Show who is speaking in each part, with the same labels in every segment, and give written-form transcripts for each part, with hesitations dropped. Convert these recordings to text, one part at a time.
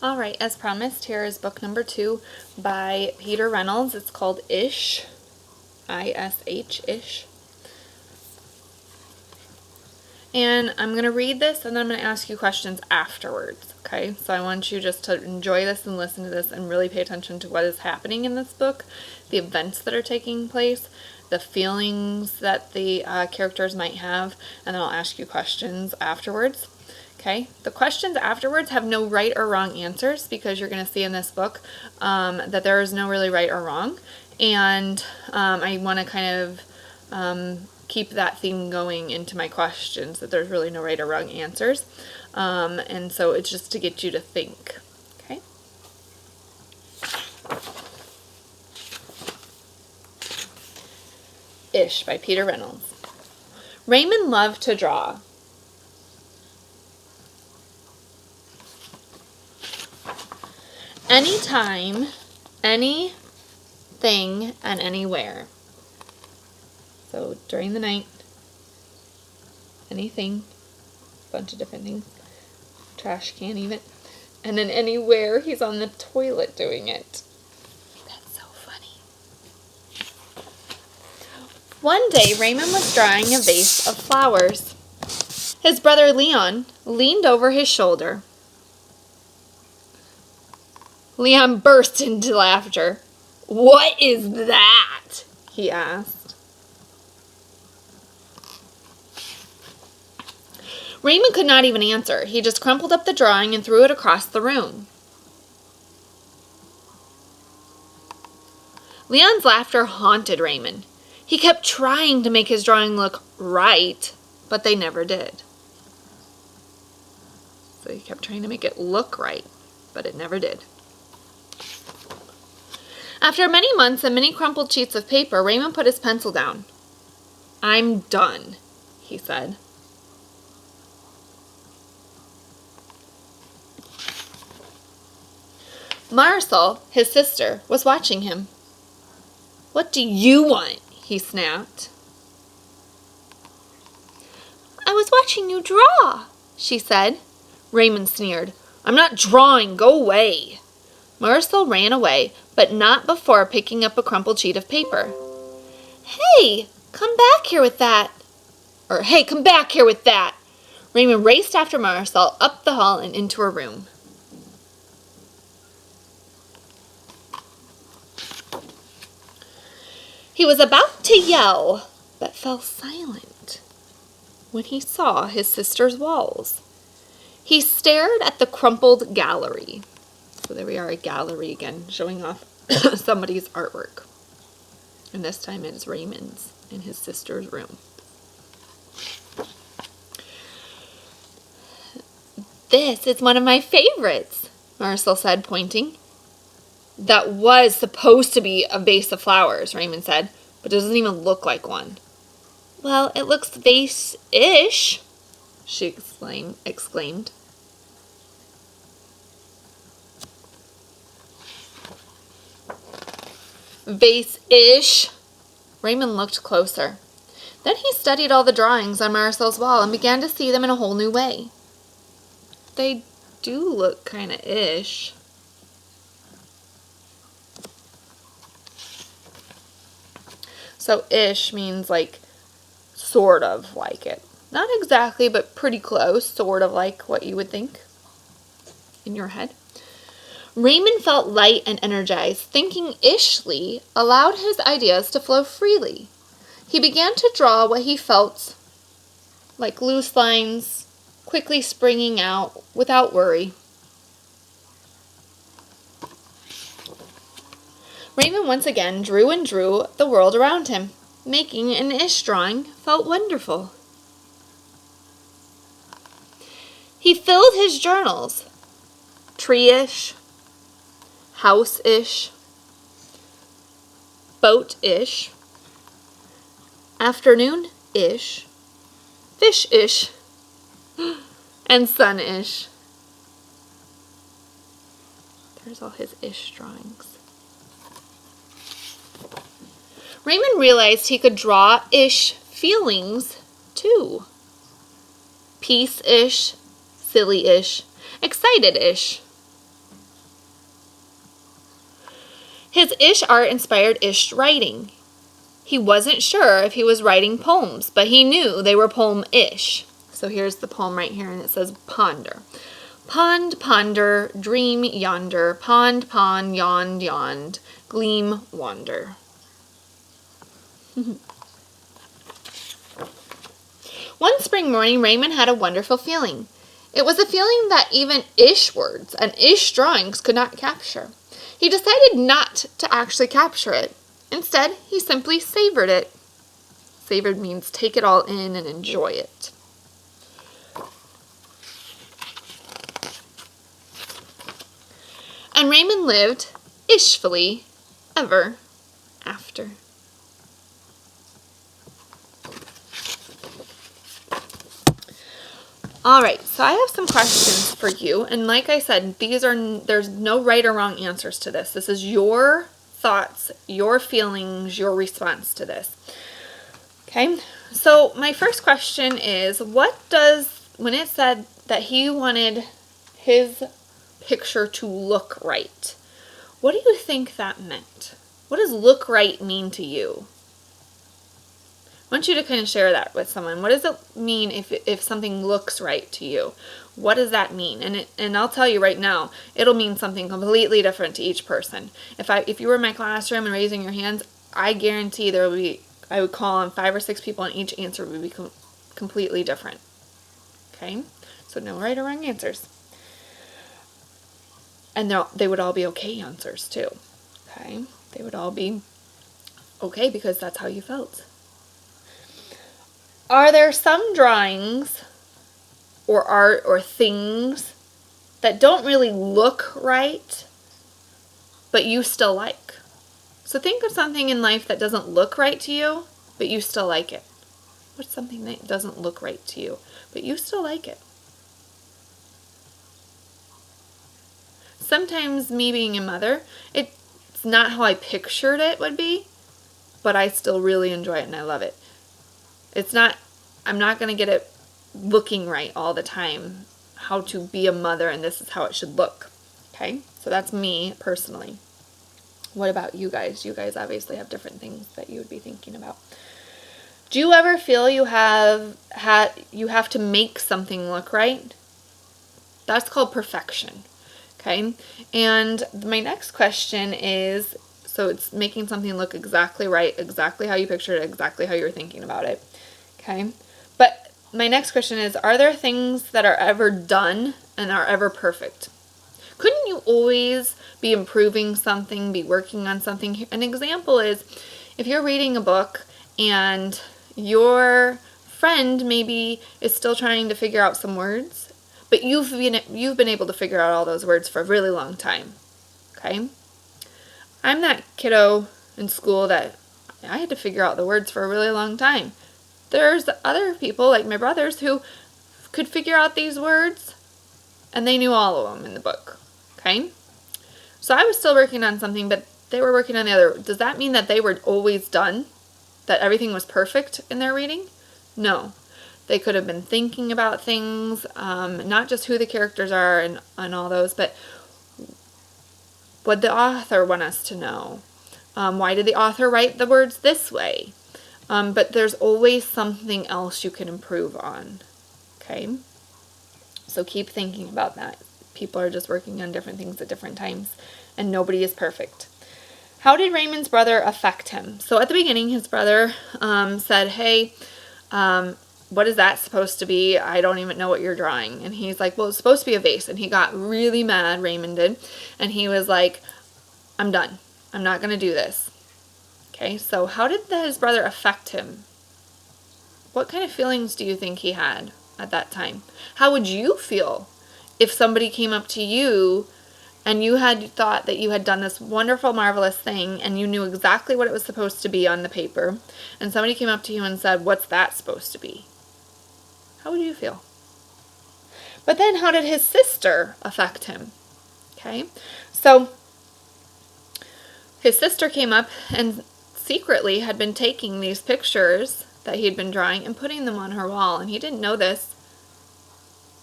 Speaker 1: All right, as promised, here is book number 2 by Peter Reynolds. It's called Ish, I-S-H, Ish. And I'm going to read this and then I'm going to ask you questions afterwards, okay? So I want you just to enjoy this and listen to this and really pay attention to what is happening in this book, the events that are taking place, the feelings that the characters might have, and then I'll ask you questions afterwards. Okay, the questions afterwards have no right or wrong answers because you're going to see in this book that there is no really right or wrong. And I want to kind of keep that theme going into my questions, that there's really no right or wrong answers. And so it's just to get you to think. Okay. Ish by Peter Reynolds. Raymond loved to draw. Anytime, anything, and anywhere. So during the night, anything, a bunch of different things, trash can even, and then anywhere he's on the toilet doing it. That's so funny. One day Raymond was drawing a vase of flowers. His brother Leon leaned over his shoulder. Leon burst into laughter. "What is that?" he asked. Raymond could not even answer. He just crumpled up the drawing and threw it across the room. Leon's laughter haunted Raymond. He kept trying to make his drawing look right, but they never did. So he kept trying to make it look right, but it never did. After many months and many crumpled sheets of paper, Raymond put his pencil down. "I'm done," he said. Marisol, his sister, was watching him. "What do you want?" he snapped. "I was watching you draw," she said. Raymond sneered. "I'm not drawing. Go away." Marisol ran away, but not before picking up a crumpled sheet of paper. "Hey, come back here with that." "Hey, come back here with that." Raymond raced after Marisol up the hall and into her room. He was about to yell, but fell silent when he saw his sister's walls. He stared at the crumpled gallery. So there we are, a gallery again, showing off somebody's artwork. And this time it is Raymond's in his sister's room. "This is one of my favorites," Marisol said, pointing. "That was supposed to be a vase of flowers," Raymond said, "but it doesn't even look like one." "Well, it looks vase-ish," she exclaimed. "Vase-ish." Raymond looked closer. Then he studied all the drawings on Marisol's wall and began to see them in a whole new way. They do look kind of ish. So ish means like sort of like it. Not exactly, but pretty close, sort of like what you would think in your head. Raymond felt light and energized. Thinking ishly allowed his ideas to flow freely. He began to draw what he felt like loose lines, quickly springing out without worry. Raymond once again drew and drew the world around him. Making an ish drawing felt wonderful. He filled his journals. Tree-ish, house-ish, boat-ish, afternoon-ish, fish-ish, and sun-ish. There's all his ish drawings. Raymond realized he could draw ish feelings too. Peace-ish, silly-ish, excited-ish. His ish art inspired ish writing. He wasn't sure if he was writing poems, but he knew they were poem-ish. So here's the poem right here, and it says ponder. Pond, ponder, dream yonder, pond, pond, yond, yond, gleam, wander. One spring morning, Raymond had a wonderful feeling. It was a feeling that even ish words and ish drawings could not capture. He decided not to actually capture it. Instead, he simply savored it. Savored means take it all in and enjoy it. And Raymond lived ishfully ever after. All right, so I have some questions for you, and like I said, there's no right or wrong answers to this. This is your thoughts, your feelings, your response to this. Okay, so my first question is, when it said that he wanted his picture to look right, what do you think that meant? What does look right mean to you? I want you to kind of share that with someone. What does it mean if something looks right to you? What does that mean? And I'll tell you right now, it'll mean something completely different to each person. If you were in my classroom and raising your hands, I guarantee I would call on 5 or 6 people and each answer would be completely different. Okay? So no right or wrong answers. And they would all be okay answers too. Okay? They would all be okay because that's how you felt. Are there some drawings or art or things that don't really look right, but you still like? So think of something in life that doesn't look right to you, but you still like it. What's something that doesn't look right to you, but you still like it? Sometimes me being a mother, it's not how I pictured it would be, but I still really enjoy it and I love it. I'm not going to get it looking right all the time, how to be a mother and this is how it should look. Okay, so that's me personally. What about you guys? You guys obviously have different things that you would be thinking about. Do you ever feel you have to make something look right? That's called perfection. Okay, and my next question is, so it's making something look exactly right, exactly how you pictured it, exactly how you're thinking about it. Okay, but my next question is, are there things that are ever done and are ever perfect? Couldn't you always be improving something, be working on something? An example is, if you're reading a book and your friend maybe is still trying to figure out some words, but you've been able to figure out all those words for a really long time. Okay? I'm that kiddo in school that I had to figure out the words for a really long time. There's other people, like my brothers, who could figure out these words, and they knew all of them in the book. Okay? So I was still working on something, but they were working on the other. Does that mean that they were always done? That everything was perfect in their reading? No. They could have been thinking about things, not just who the characters are and all those, but what the author want us to know. Why did the author write the words this way? But there's always something else you can improve on. Okay? So keep thinking about that. People are just working on different things at different times, and nobody is perfect. How did Raymond's brother affect him? So at the beginning, his brother said, hey, what is that supposed to be? I don't even know what you're drawing. And he's like, well, it's supposed to be a vase. And he got really mad, Raymond did. And he was like, I'm done. I'm not going to do this. Okay, so how did his brother affect him? What kind of feelings do you think he had at that time? How would you feel if somebody came up to you and you had thought that you had done this wonderful, marvelous thing and you knew exactly what it was supposed to be on the paper, and somebody came up to you and said, what's that supposed to be? How would you feel? But then how did his sister affect him? Okay, so his sister came up and secretly had been taking these pictures that he had been drawing and putting them on her wall, and he didn't know this,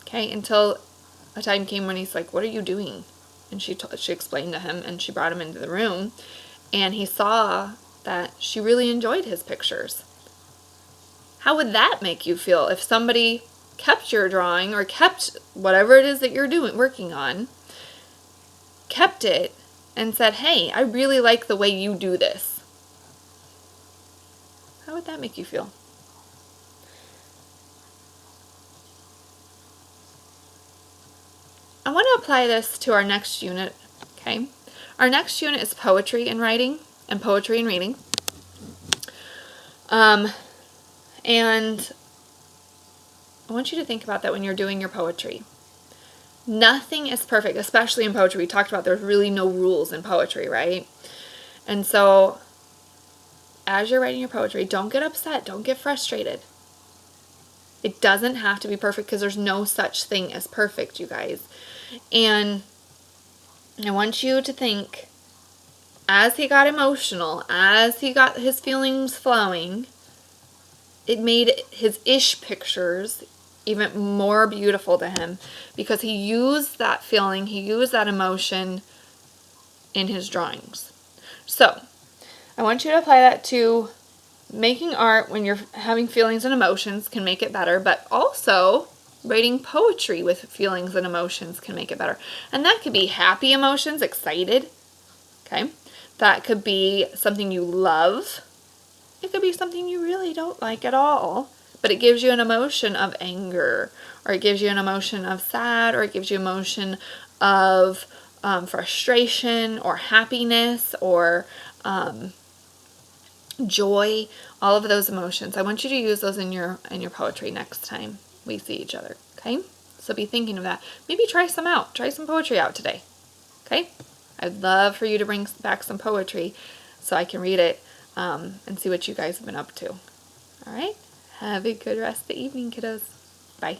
Speaker 1: okay, until a time came when he's like, what are you doing? And she explained to him, and she brought him into the room, and he saw that she really enjoyed his pictures. How would that make you feel if somebody kept your drawing or kept whatever it is that you're working on, kept it and said, hey, I really like the way you do this? How would that make you feel? I want to apply this to our next unit, okay? Our next unit is poetry and writing and poetry and reading. And I want you to think about that when you're doing your poetry. Nothing is perfect, especially in poetry. We talked about there's really no rules in poetry, right? And so as you're writing your poetry, don't get upset. Don't get frustrated. It doesn't have to be perfect because there's no such thing as perfect, you guys. And I want you to think, as he got emotional, as he got his feelings flowing, it made his ish pictures even more beautiful to him because he used that feeling, he used that emotion in his drawings. So I want you to apply that to making art when you're having feelings and emotions can make it better, but also writing poetry with feelings and emotions can make it better. And that could be happy emotions, excited, okay? That could be something you love. It could be something you really don't like at all, but it gives you an emotion of anger, or it gives you an emotion of sad, or it gives you emotion of frustration or happiness or joy, all of those emotions. I want you to use those in your poetry next time we see each other, okay? So be thinking of that. Maybe try some out. Try some poetry out today, okay? I'd love for you to bring back some poetry so I can read it and see what you guys have been up to. All right? Have a good rest of the evening, kiddos. Bye.